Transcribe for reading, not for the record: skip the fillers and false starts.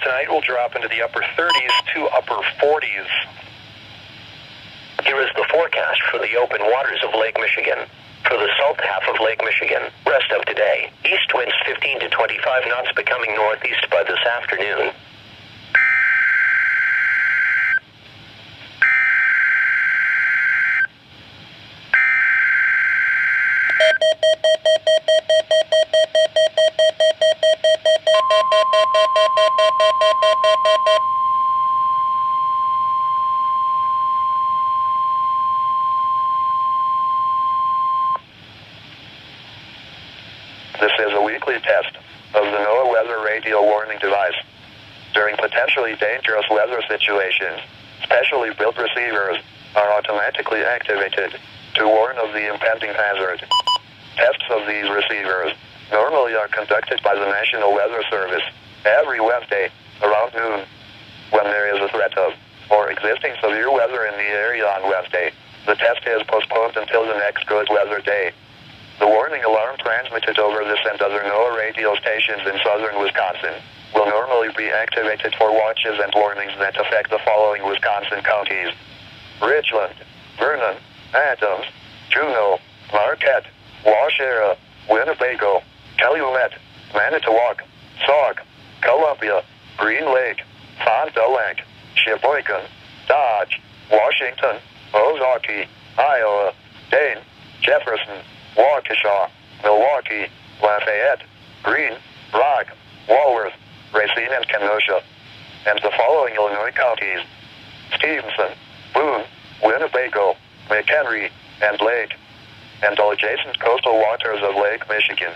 tonight will drop into the upper 30s to upper 40s. Here is the forecast for the open waters of Lake Michigan. For the salt half of Lake Michigan, rest of today, east winds 15 to 25 knots becoming northeast by this afternoon. This is a weekly test of the NOAA Weather Radio Warning Device. During potentially dangerous weather situations, specially built receivers are automatically activated to warn of the impending hazard. Tests of these receivers normally are conducted by the National Weather Service every Wednesday around noon. When there is a threat of or existing severe weather in the area on Wednesday, the test is postponed until the next good weather day. The warning alarm transmitted over this and other NOAA radio stations in southern Wisconsin will normally be activated for watches and warnings that affect the following Wisconsin counties: Richland, Vernon, Adams, Juneau, Marquette, Waushara, Winnebago, Calumet, Manitowoc, Sauk, Columbia, Green Lake, Fond du Lac, Sheboygan, Dodge, Washington, Ozaukee, Iowa, Dane, Jefferson, Waukesha, Milwaukee, Lafayette, Greene, Rock, Walworth, Racine, and Kenosha, and the following Illinois counties: Stevenson, Boone, Winnebago, McHenry, and Lake, and all adjacent coastal waters of Lake Michigan.